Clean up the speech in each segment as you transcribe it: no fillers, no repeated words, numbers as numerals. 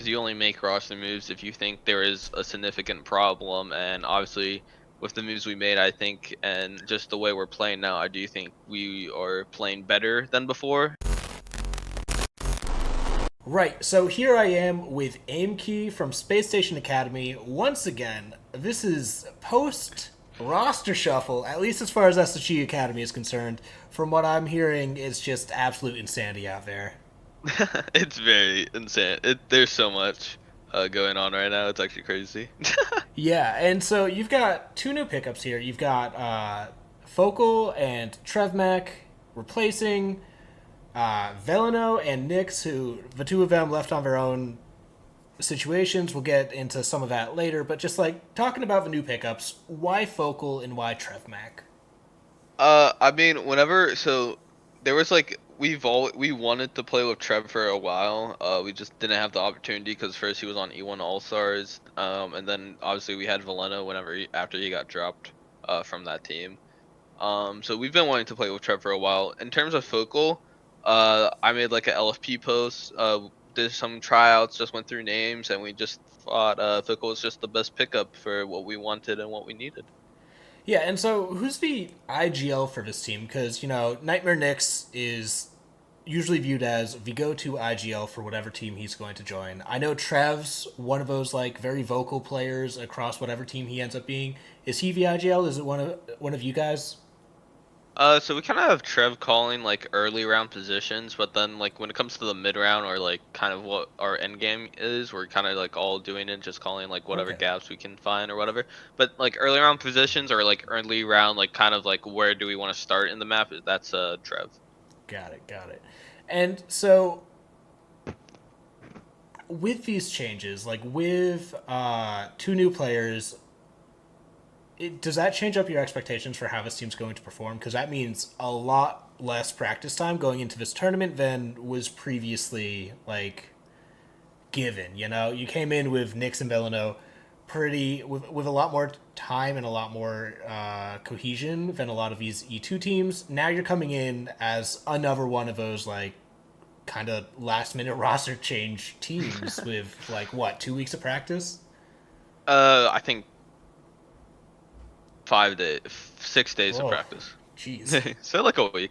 because you only make roster moves if you think there is a significant problem. And obviously, with the moves we made, I think, and just the way we're playing now, I do think we are playing better than before. Right, so here I am with Aimke from Spacestation Academy. Once again, this is post roster shuffle, at least as far as SSG Academy is concerned. From what I'm hearing, it's just absolute insanity out there. It's very insane. There's so much going on right now. It's actually crazy. Yeah, and so you've got two new pickups here. You've got Focal and Trevmac replacing Velino and Nyx, who the two of them left on their own situations. We'll get into some of that later, but just like talking about the new pickups, why Focal and why Trevmac? I mean, whenever there was like we wanted to play with Trev for a while. We just didn't have the opportunity because first he was on E1 All Stars, and then obviously we had Valeno after he got dropped from that team. So we've been wanting to play with Trev for a while. In terms of Focal, I made like an LFP post, did some tryouts, just went through names, and we just thought Focal was just the best pickup for what we wanted and what we needed. Yeah, and so who's the IGL for this team? Because, Nightmare Nyx is usually viewed as the go-to IGL for whatever team he's going to join. I know Trev's one of those like very vocal players across whatever team he ends up being. Is he the IGL? Is it one of you guys? So we kind of have Trev calling like early round positions, but then like when it comes to the mid round or like kind of what our end game is, we're kind of like all doing it, just calling like whatever Okay. gaps we can find or whatever. But like early round positions or like early round, like kind of like where do we want to start in the map? That's Trev. Got it, got it. And so with these changes, like with two new players, does that change up your expectations for how this team's going to perform? Because that means a lot less practice time going into this tournament than was previously like given. You came in with Nyx and Villano pretty with a lot more time and a lot more cohesion than a lot of these E2 teams. Now you're coming in as another one of those like kind of last minute roster change teams with like what 2 weeks of practice. I think 5 days, 6 days of Oh, practice. jeez. So like a week.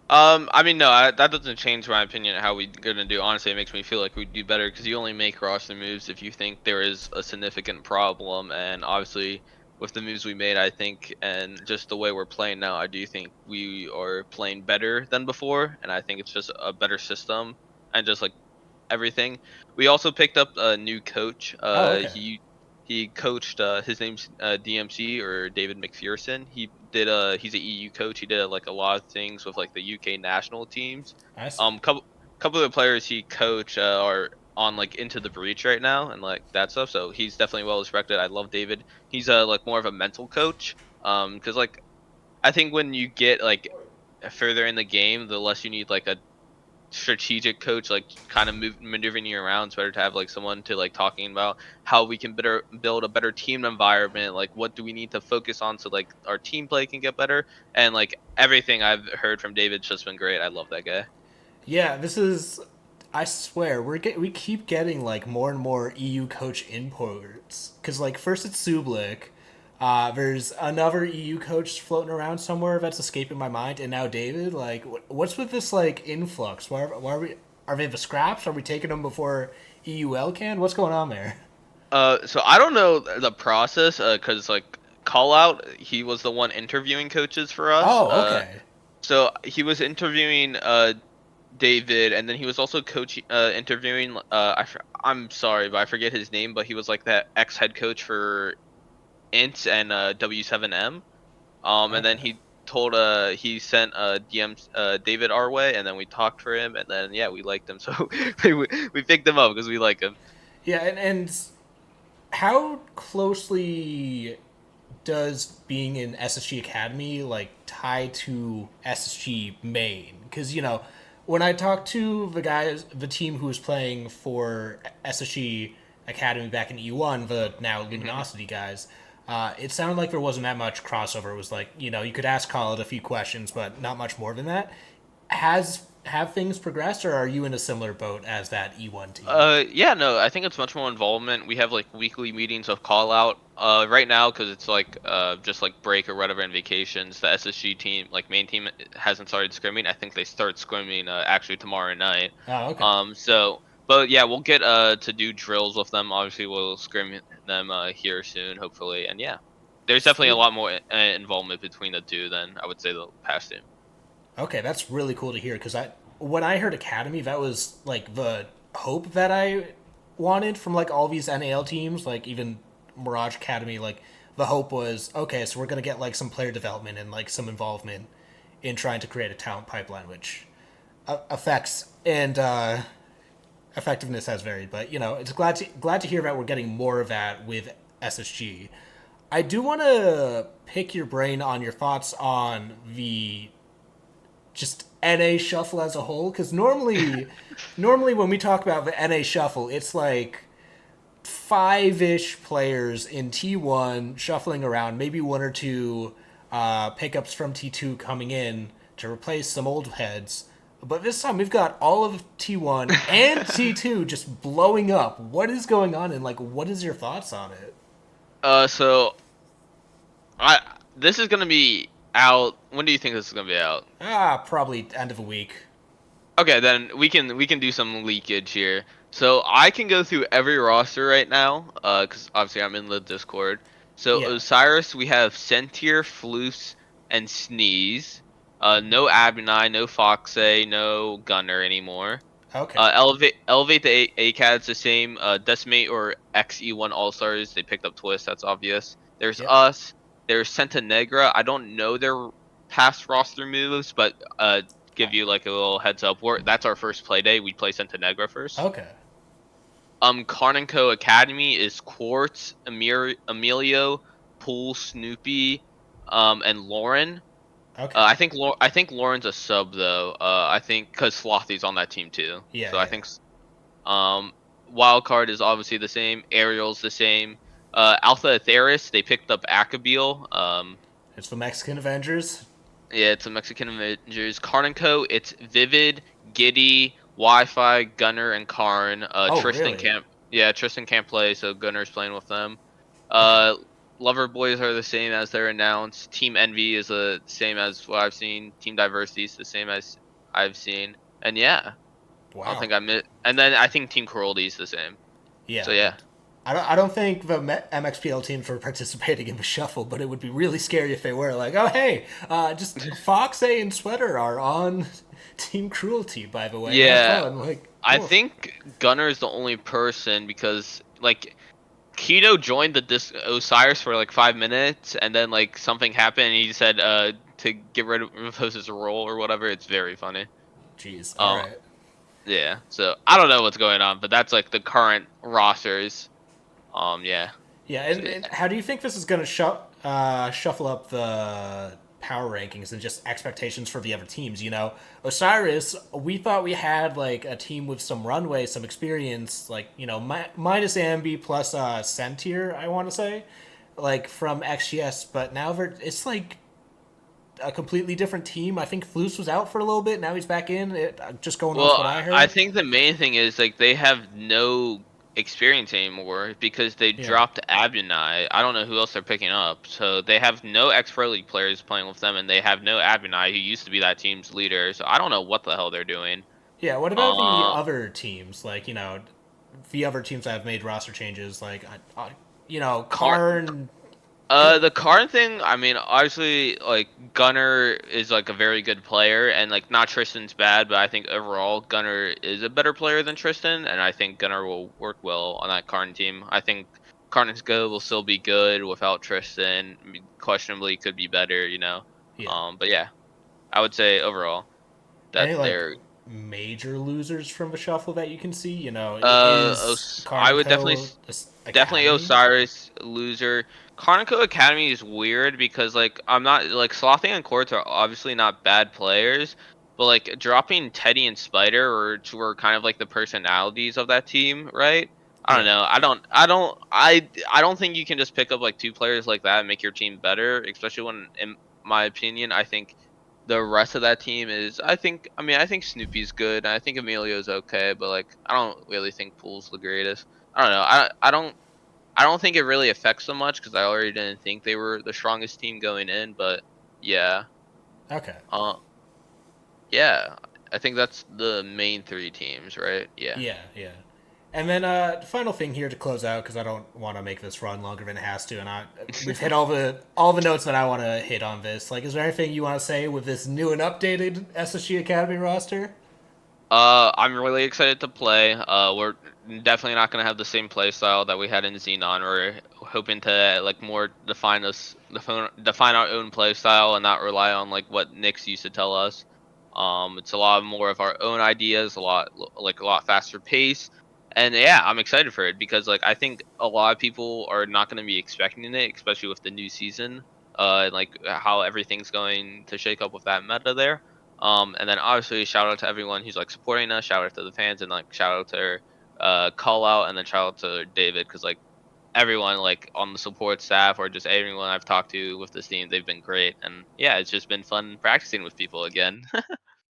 I mean, no, that doesn't change my opinion on how we gonna do. Honestly, it makes me feel like we do better because you only make roster moves if you think there is a significant problem. And obviously, with the moves we made, I think, and just the way we're playing now, I do think we are playing better than before. And I think it's just a better system and just like everything. We also picked up a new coach. Oh, okay. He coached. His name's DMC or David McPherson. He's a EU coach. He did like a lot of things with like the UK national teams. I see. Couple of the players he coached are on like Into the Breach right now and like that stuff. So he's definitely well respected. I love David. He's like more of a mental coach. Because like I think when you get like further in the game, the less you need like a strategic coach, like kind of maneuvering you around. It's better to have like someone to like talking about how we can better build a better team environment, like what do we need to focus on so like our team play can get better. And like everything I've heard from David's just been great. I love that guy. Yeah, this is. I swear we keep getting like more and more EU coach imports because like first it's Sublik, there's another EU coach floating around somewhere that's escaping my mind, and now David. Like, what's with this like influx? Why are they the scraps? Are we taking them before EUL can? What's going on there? So I don't know the process, cause like Callout, he was the one interviewing coaches for us. Oh, okay. So he was interviewing David, and then he was also interviewing. I'm sorry, but I forget his name. But he was like that ex head coach for Int and W7M. And then Okay. he sent DM David our way, and then we talked for him, and then yeah, we liked him, so we picked him up because we like him. Yeah, and how closely does being in SSG Academy like tie to SSG Main? Because when I talked to the team who was playing for SSG Academy back in E1, the now Hmm. Luminosity guys, it sounded like there wasn't that much crossover. It was like you could ask Khaled a few questions, but not much more than that. Has have things progressed, or are you in a similar boat as that E1 team? Yeah, no, I think it's much more involvement. We have like weekly meetings of call out. Right now, because it's like just like break or whatever and vacations, the SSG team, like main team, hasn't started scrimming. I think they start scrimming actually tomorrow night. Oh, okay. But yeah, we'll get to do drills with them. Obviously, we'll scrim them here soon, hopefully. And yeah, there's definitely a Sweet. lot more involvement between the two than I would say the past two. Okay, that's really cool to hear because when I heard Academy, that was like the hope that I wanted from like all these NAL teams, like even Mirage Academy. Like the hope was okay, so we're gonna get like some player development and like some involvement in trying to create a talent pipeline, which affects and effectiveness has varied. But it's glad to hear that we're getting more of that with SSG. I do want to pick your brain on your thoughts on the just NA shuffle as a whole, because normally when we talk about the NA shuffle, it's like five-ish players in T1 shuffling around, maybe one or two pickups from T2 coming in to replace some old heads. But this time we've got all of T1 and T2 just blowing up. What is going on, and like, what is your thoughts on it? So I this is gonna be out. When do you think this is gonna be out? Probably end of a week. Okay, then we can do some leakage here. So I can go through every roster right now, because obviously I'm in the Discord. So Yeah. Osiris, we have Sentier, Floose, and Sneeze. No Abinai, no Foxe, no Gunner anymore. Okay. Elevate the ACAD's the same. Decimate or XE1 All Stars, they picked up Twist. That's obvious. There's Yep. us. There's Sentanegra. I don't know their past roster moves, but give you like a little heads up. That's our first play day. We play Sentanegra first. Okay. Carnico Academy is Quartz, Emilio, Pool, Snoopy, and Lauren. Okay. I think Lauren's a sub though. I think because Slothy's on that team too. Yeah. So I Yeah. think um, Wildcard is obviously the same. Ariel's the same. Alpha Aetheris, they picked up Akabil. It's the Mexican Avengers. Yeah, it's a Mexican Avengers. Carnico, it's Vivid, Giddy, Wi-Fi, Gunner, and Karn. Oh, really? Tristan can't play, so Gunner's playing with them. Okay. Uh, Lover Boys are the same as they're announced. Team Envy is the same as what I've seen. Team Diversity is the same as I've seen. And yeah, I don't Wow. think I missed. And then I think Team Cruelty is the same. So Yeah. yeah. I don't think the MXPL teams were participating in the shuffle, but it would be really scary if they were. Like, oh hey, just Fox A and Sweater are on Team Cruelty. By the way, have Yeah, fun. Like, I cool. think Gunner is the only person because like Keto joined the Osiris for like 5 minutes, and then like something happened, and he said to get rid of his role or whatever. It's very funny. Jeez. All Um, right. yeah. So I don't know what's going on, but that's like the current rosters. Yeah. Yeah, So, and yeah. how do you think this is going to shuffle up the power rankings and just expectations for the other teams? Osiris, we thought we had like a team with some runway, some experience, like minus Ambi plus Sentier, I want to say, like from XGS, but now it's like a completely different team. I think Floose was out for a little bit. Now he's back in. Just going off Well, what I I heard. think the main thing is like they have no experience anymore because they Yeah. dropped Abunai. I don't know who else they're picking up. So they have no ex-pro league players playing with them, and they have no Abunai who used to be that team's leader. So I don't know what the hell they're doing. Yeah. What about the Uh, other teams? Like the other teams that have made roster changes, like Car- Karn. the card thing, I mean, obviously, like Gunner is like a very good player, and like not Tristan's bad, but I think overall Gunner is a better player than Tristan, and I think Gunner will work well on that Karn team. I think Karn's go will still be good without Tristan. I mean, questionably could be better. Yeah. But yeah, I would say overall that Any like they're major losers from the shuffle that you can see? Is I Karn would Co. definitely Academy? Osiris loser. Karnico Academy is weird because like I'm not like Slothy and Quartz are obviously not bad players, but like dropping Teddy and Spider or two were kind of like the personalities of that team, right? I don't Yeah. know. I don't think you can just pick up like two players like that and make your team better, especially when in my opinion, I think the rest of that team is, I think Snoopy's good. And I think Emilio's okay, but like I don't really think Pool's the greatest. I don't know. I don't think it really affects them much because I already didn't think they were the strongest team going in. But yeah, Okay. uh, yeah, I think that's the main three teams, right? Yeah. Yeah, yeah. And then final thing here to close out because I don't want to make this run longer than it has to, and we've hit all the notes that I want to hit on this. Like, is there anything you want to say with this new and updated SSG Academy roster? I'm really excited to play. We're definitely not gonna have the same play style that we had in Xenon. We're hoping to like more define our own play style and not rely on like what Nick's used to tell us. It's a lot more of our own ideas, a lot faster pace, and yeah, I'm excited for it because like I think a lot of people are not gonna be expecting it, especially with the new season. And like how everything's going to shake up with that meta there. And then obviously shout out to everyone who's like supporting us. Shout out to the fans and like shout out to call out and then shout out to David because like everyone like on the support staff or just everyone I've talked to with this team, they've been great. And yeah, it's just been fun practicing with people again.